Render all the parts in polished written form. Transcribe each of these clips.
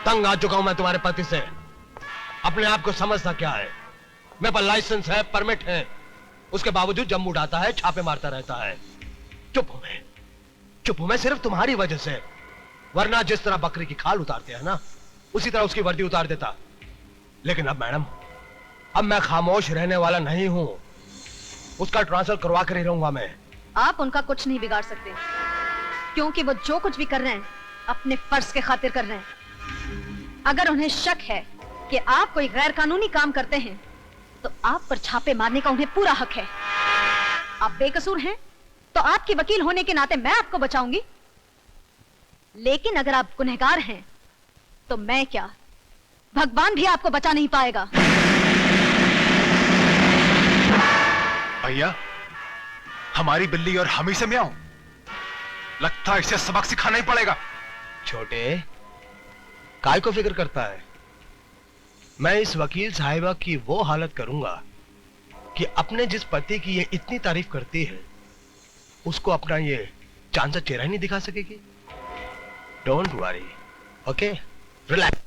तंग आ चुका हूं मैं तुम्हारे पति से। अपने आप को समझता क्या है? मेरे पास लाइसेंस है, परमिट है, उसके बावजूद जम उड़ाता है, छापे मारता रहता है। चुप हूं मैं सिर्फ तुम्हारी वजह से, वरना जिस तरह बकरी की खाल उतारते हैं ना, उसी तरह उसकी वर्दी उतार देता। लेकिन अब मैडम, अब मैं खामोश रहने वाला नहीं हूं। उसका ट्रांसफर करवा कर ही रहूंगा मैं। आप उनका कुछ नहीं बिगाड़ सकते, क्योंकि वो जो कुछ भी कर रहे हैं अपने फर्ज के खातिर कर रहे हैं। अगर उन्हें शक है कि आप कोई गैर कानूनी काम करते हैं, तो आप पर छापे मारने का उन्हें पूरा हक है। आप बेकसूर हैं, तो आपकी वकील होने के नाते मैं आपको बचाऊंगी। लेकिन अगर आप गुनहगार हैं, तो मैं क्या, भगवान भी आपको बचा नहीं पाएगा। भैया, हमारी बिल्ली और हम ही से म्याऊं। लगता है इसे सबक सिखाना ही पड़ेगा। छोटे, काय को फिक्र करता है? मैं इस वकील साहिबा की वो हालत करूंगा कि अपने जिस पति की ये इतनी तारीफ करती है, उसको अपना ये चांद सा चेहरा ही नहीं दिखा सकेगी। Don't worry, okay, relax.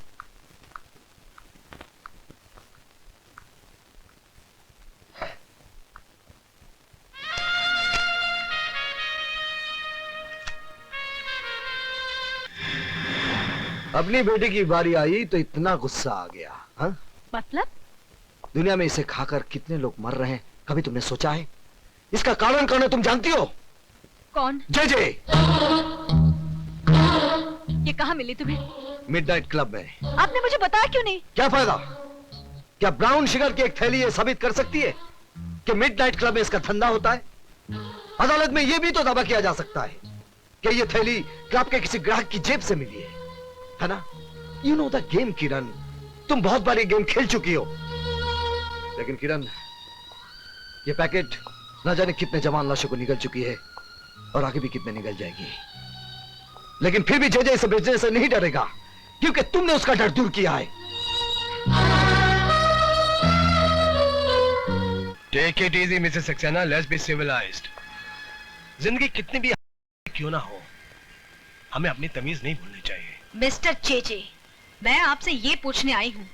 अपनी बेटी की बारी आई तो इतना गुस्सा आ गया। हा? मतलब? दुनिया में इसे खाकर कितने लोग मर रहे हैं, कभी तुमने सोचा है? इसका कारण कौन है तुम जानती हो? कौन? जे जे। ये कहाँ मिली तुम्हें? मिडनाइट क्लब में। आपने मुझे बताया क्यों नहीं? क्या फायदा? क्या ब्राउन शुगर की एक थैली ये साबित कर सकती है कि मिडनाइट क्लब में इसका धंधा होता है? अदालत में यह भी तो दावा किया जा सकता है कि यह थैली क्लब के किसी ग्राहक की जेब से मिली है ना? यू नो द गेम किरण, तुम बहुत बार ये गेम खेल चुकी हो। लेकिन किरण, ये पैकेट न जाने कितने जवान लाशों को निगल चुकी है और आगे भी कितने निगल जाएगी। लेकिन फिर भी जे इसे बेचने से नहीं डरेगा, क्योंकि तुमने उसका डर दूर किया है। Take it easy Mrs Saxena, let's be civilised. जिंदगी कितनी भी क्यों ना हो, हमें अपनी तमीज नहीं भूलनी चाहिए। मिस्टर चेचे, मैं आपसे ये पूछने आई हूँ,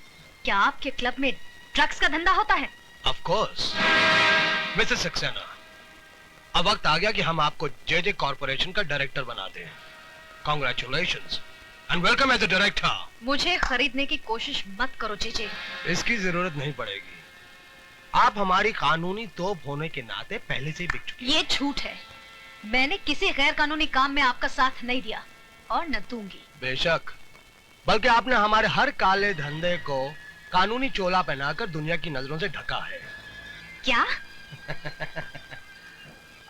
क्या आपके क्लब में ड्रग्स का धंधा होता है? ऑफ कोर्स मिसेस सक्सेना, अब वक्त आ गया कि हम आपको जे कॉर्पोरेशन का डायरेक्टर बना दें। Congratulations and welcome as a director. मुझे खरीदने की कोशिश मत करो चेचे। इसकी जरूरत नहीं पड़ेगी। आप हमारी कानूनी तोप होने के नाते पहले से ही बिक चुकी हैं। ये झूठ है। मैंने किसी गैर कानूनी काम में आपका साथ नहीं दिया और न दूंगी। बेशक, बल्कि आपने हमारे हर काले धंधे को कानूनी चोला पहनाकर दुनिया की नजरों से ढका है। क्या?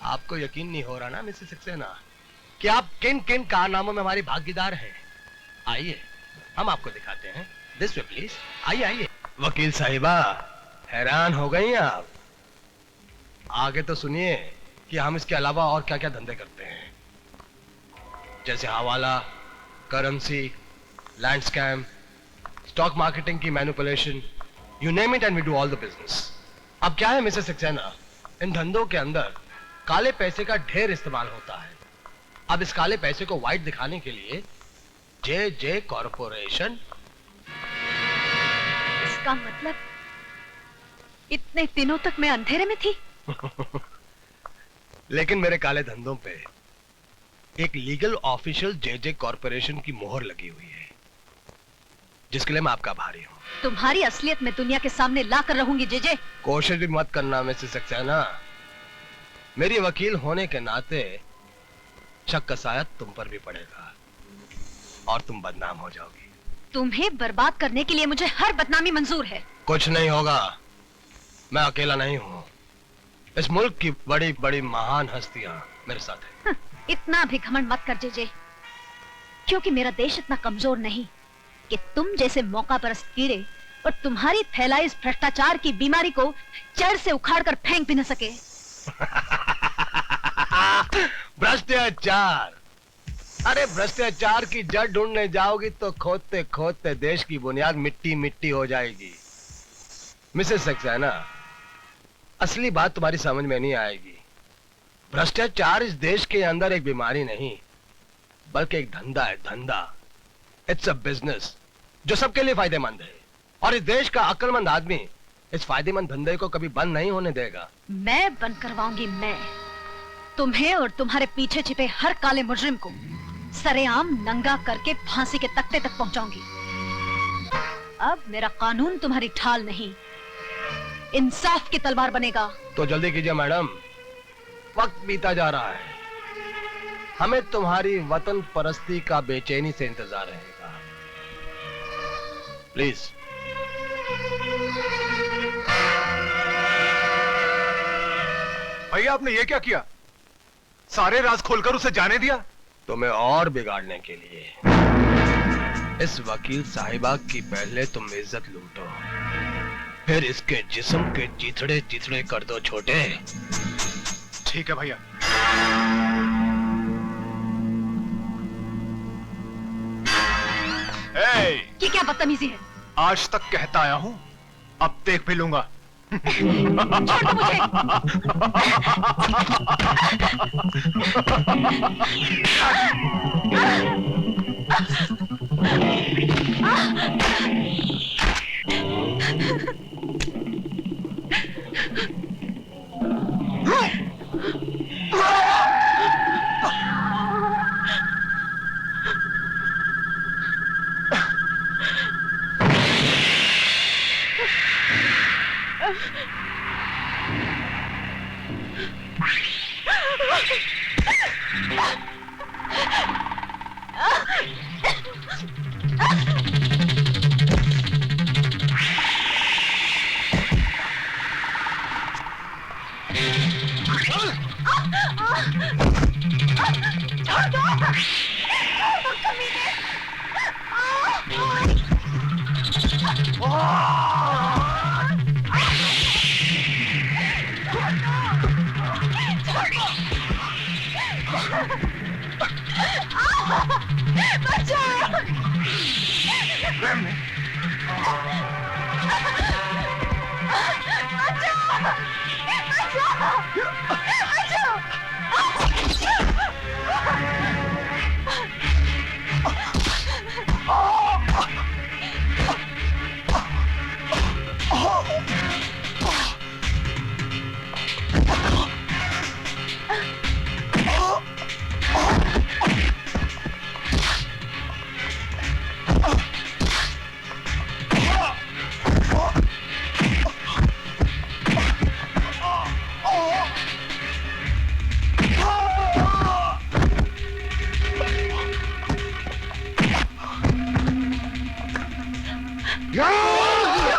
आपको यकीन नहीं हो रहा ना मिसेस सक्सेना कि आप किन किन कारनामों में हमारी भागीदार हैं? आइए, हम आपको दिखाते हैं। दिस वे प्लीज, आइए आइए। वकील साहिबा, हैरान हो गई आप? आगे तो सुनिए कि हम इसके अलावा और क्या क्या धंधे करते हैं, जैसे hawala, currency, land scam, stock marketing की manipulation, you name it and we do all the business. अब क्या है मिसेस सक्सेना, इन धंधों के अंदर काले पैसे का ढेर इस्तेमाल होता है। अब इस काले पैसे को व्हाइट दिखाने के लिए जे कॉर्पोरेशन। इसका मतलब इतने दिनों तक मैं अंधेरे में थी। लेकिन मेरे काले धंधों पे एक लीगल ऑफिशियल जे कॉर्पोरेशन की मोहर लगी हुई है, जिसके लिए मैं आपका आभारी हूँ। तुम्हारी असलियत मैं दुनिया के सामने लाकर रहूंगी जे। कोशिश भी मत करना मिसेस सक्सेना। मेरी वकील होने के नाते शक का साया तुम पर भी पड़ेगा और तुम बदनाम हो जाओगी। तुम्हें बर्बाद करने के लिए मुझे हर बदनामी मंजूर है। कुछ नहीं होगा, मैं अकेला नहीं हूँ। इस मुल्क की बड़ी बड़ी महान हस्तियां मेरे साथ हैं। इतना भी घमंड मत कर जे, क्योंकि मेरा देश इतना कमजोर नहीं कि तुम जैसे मौका परस्त कीड़े और तुम्हारी फैलाई इस भ्रष्टाचार की बीमारी को जड़ से उखाड़ कर फेंक भी न सके। भ्रष्टाचार? अरे भ्रष्टाचार की जड़ ढूंढने जाओगी तो खोदते खोदते देश की बुनियाद मिट्टी मिट्टी हो जाएगी। मिसेस सक्सेना, असली बात तुम्हारी समझ में नहीं आएगी। भ्रष्टाचार इस देश के अंदर एक बीमारी नहीं, बल्कि एक धंधा है, धंधा। इट्स अ बिजनेस जो सबके लिए फायदेमंद है, और इस देश का अक्लमंद आदमी इस फायदेमंद धंधे को कभी बंद नहीं होने देगा। मैं बंद करवाऊंगी। मैं तुम्हें और तुम्हारे पीछे छिपे हर काले मुजरिम को सरेआम नंगा करके फांसी के तख्ते तक पहुंचाऊंगी। अब मेरा कानून तुम्हारी ढाल नहीं, इंसाफ की तलवार बनेगा। तो जल्दी कीजिए मैडम, वक्त बीता जा रहा है। हमें तुम्हारी वतन परस्ती का बेचैनी से इंतजार रहेगा। प्लीज। भैया आपने ये क्या किया? सारे राज खोलकर उसे जाने दिया? तुम्हें और बिगाड़ने के लिए। इस वकील साहिबा की पहले तुम इज्जत लूटो, फिर इसके जिस्म के चिथड़े चिथड़े कर दो छोटे। ठीक है भैया। ये क्या बदतमीजी है? आज तक कहता आया हूं, अब देख भी लूंगा। छोड़ दो मुझे।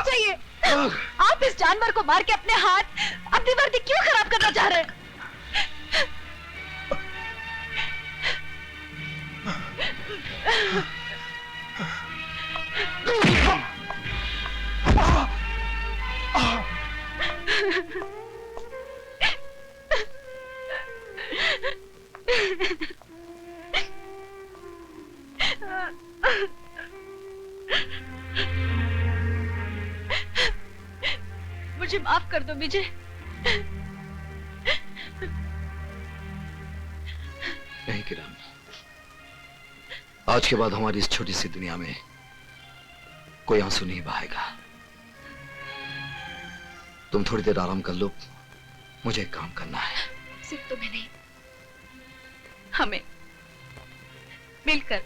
चाहिए। आप इस जानवर को मार के अपने हाथ, अपनी वर्दी क्यों खराब करना चाह रहे हैं? मुझे माफ कर दो विजय। नहीं किरण, आज के बाद हमारी इस छोटी सी दुनिया में कोई आंसू नहीं बहाएगा। तुम थोड़ी देर आराम कर लो, मुझे एक काम करना है। सिर्फ तुम्हें नहीं, हमें मिलकर।